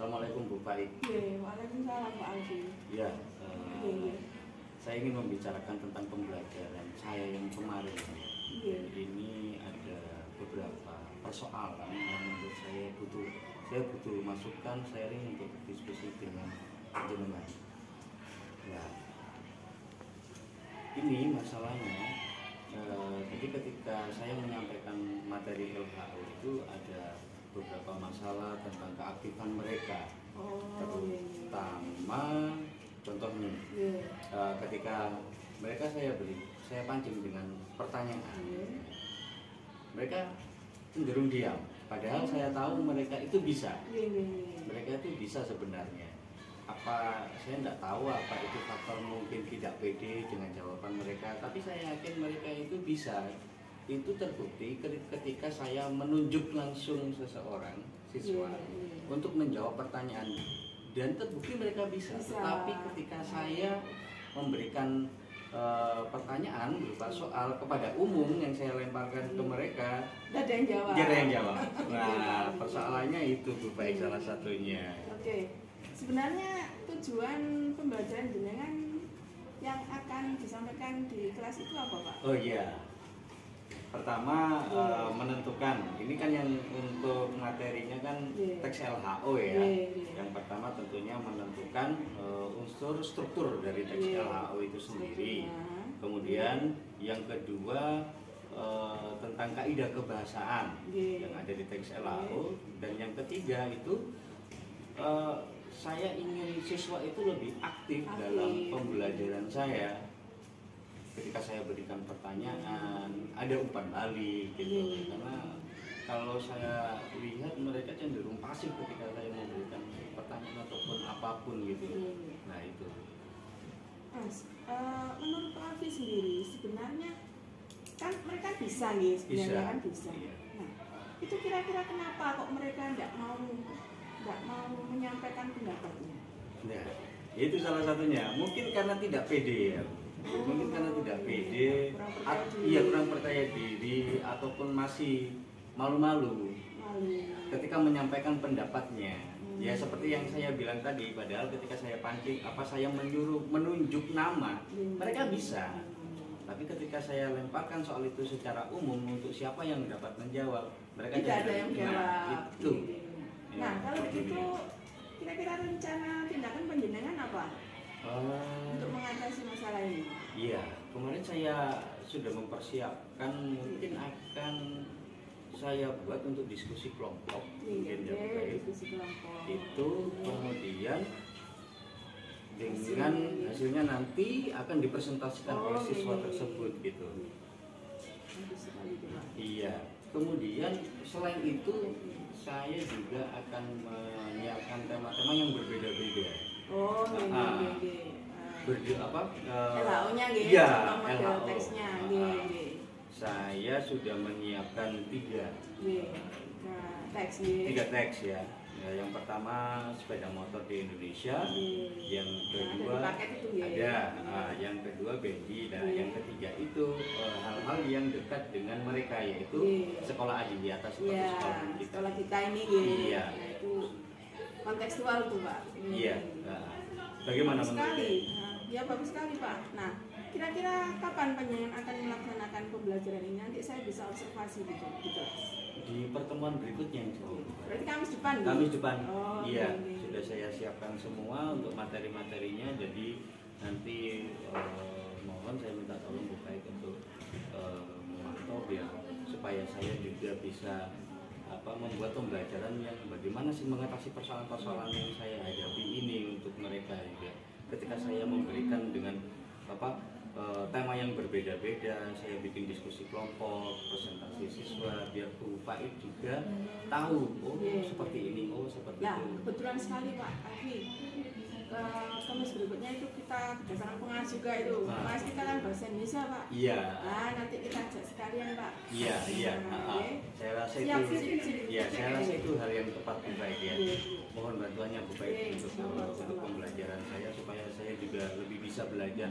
Assalamualaikum Bu Faik. Waalaikumsalam Pak Alfi. Ya, saya ingin membicarakan tentang pembelajaran saya yang kemarin. Ini ada beberapa persoalan yang menurut saya butuh masukan sharing untuk diskusi dengan jenengan. Ya, ini masalahnya. Jadi ketika saya menyampaikan materi LHO itu ada beberapa masalah tentang keaktifan mereka, terutama contohnya ketika mereka saya pancing dengan pertanyaan, mereka cenderung diam, padahal saya tahu mereka itu bisa, sebenarnya. Apa saya tidak tahu apa itu faktor mungkin tidak pede dengan jawaban mereka, tapi saya yakin mereka itu bisa. Itu terbukti ketika saya menunjuk langsung seseorang siswa untuk menjawab pertanyaan, dan terbukti mereka bisa. Tetapi ketika saya memberikan pertanyaan berupa soal kepada umum yang saya lemparkan ke mereka, tidak ada yang jawab. Nah, persoalannya itu Bu Baik, salah satunya. Oke. Sebenarnya tujuan pembelajaran jenengan yang akan disampaikan di kelas itu apa, Pak? Oh iya. Pertama menentukan, ini kan yang untuk materinya kan teks LHO ya. Yang pertama tentunya menentukan unsur struktur dari teks LHO itu sendiri. Kemudian yang kedua tentang kaidah kebahasaan yang ada di teks LHO. Dan yang ketiga itu saya ingin siswa itu lebih aktif dalam pembelajaran saya. Ketika saya berikan pertanyaan, ada umpan balik gitu. Karena kalau saya lihat mereka cenderung pasif ketika saya memberikan pertanyaan ataupun apapun gitu. Nah itu. Mas, menurut Pak Alfi sendiri sebenarnya kan mereka bisa nih, sebenarnya kan bisa. Nah, itu kira-kira kenapa kok mereka nggak mau menyampaikan pendapatnya? Nah, itu salah satunya. Mungkin karena tidak pede ya. Mungkin karena tidak pede, kurang percaya diri, ataupun masih malu-malu ketika menyampaikan pendapatnya. Ya seperti yang saya bilang tadi, padahal ketika saya pancing, saya menunjuk nama, mereka bisa. Tapi ketika saya lemparkan soal itu secara umum untuk siapa yang dapat menjawab, mereka tidak ada yang jawab. Itu. Nah, kalau begitu kira-kira rencana tindakan penjenengan apa? Untuk mengatasi masalah ini? Iya, kemarin saya sudah mempersiapkan, mungkin akan saya buat untuk diskusi kelompok. Diskusi kelompok. Itu kemudian dengan hasilnya nanti akan dipresentasikan oleh siswa tersebut gitu. Iya, kemudian selain itu saya juga akan menyiapkan tema-tema yang berbeda-beda. LHO-nya gitu, LHO. teksnya Saya sudah menyiapkan tiga teks ya. Yang pertama sepeda motor di Indonesia, yang kedua yang kedua bendi, dan yang ketiga itu hal-hal yang dekat dengan mereka, yaitu sekolah adiwiyata seperti sekolah kita ini Iya. Itu kontekstual tuh Pak. Iya. Bagaimana menurut Ya bagus sekali Pak. Nah, kira-kira kapan penjenengan akan melaksanakan pembelajaran ini? Nanti saya bisa observasi gitu di kelas. Di pertemuan berikutnya insya Allah. Berarti Kamis depan? Kamis depan. Iya, sudah saya siapkan semua untuk materi-materinya. Jadi nanti mohon saya minta tolong Bu Faik untuk memantau ya, supaya saya juga bisa membuat pembelajaran yang bagaimana sih mengatasi persoalan-persoalan yang saya hadapi ini untuk mereka juga. Ketika saya memberikan dengan tema yang berbeda-beda, saya bikin diskusi kelompok, presentasi siswa, biar Bu Faik juga tahu, seperti ini, seperti itu. Kebetulan sekali Pak Alfi. Kamis berikutnya itu kita berdasarkan pengas juga itu. Pengas kita kan bahasa Indonesia Pak. Iya. Nah, nanti kita ajak sekalian Pak. Iya. Saya rasa itu hal yang tepat Bu Faik ya. Mohon bantuannya Bu Faik untuk pembelajaran saya, supaya saya juga lebih bisa belajar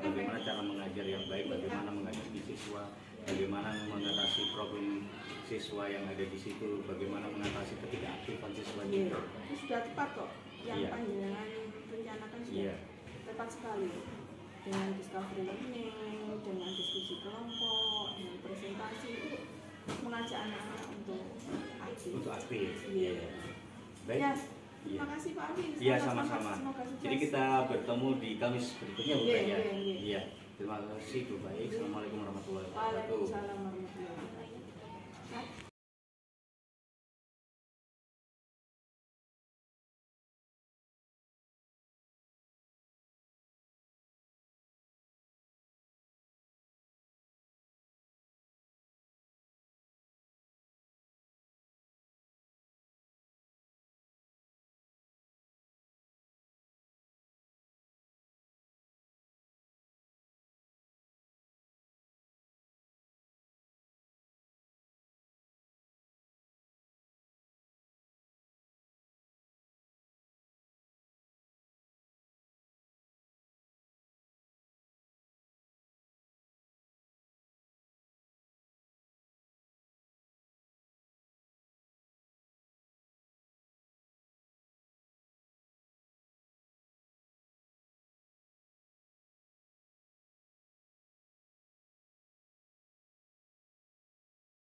bagaimana cara mengajar yang baik, bagaimana menghadapi siswa bagaimana mengatasi problem siswa yang ada di situ, bagaimana mengatasi ketidakaktifan siswa juga. Itu sudah tepat kok, yang Iya. panjenengan rencanakan sudah Iya. tepat sekali, dengan discovery learning, dengan diskusi kelompok, dengan presentasi, itu mengajak anak-anak untuk aktif. Untuk aktif. Iya. Baik. Ya, Iya. terima kasih Pak Afif. Iya, sama-sama. Semoga sukses. Jadi kita bertemu di Kamis berikutnya Bu Iya, Baik ya. iya, iya. Iya. Terima kasih Bu Baik. Assalamualaikum warahmatullahi wabarakatuh. Waalaikumsalam.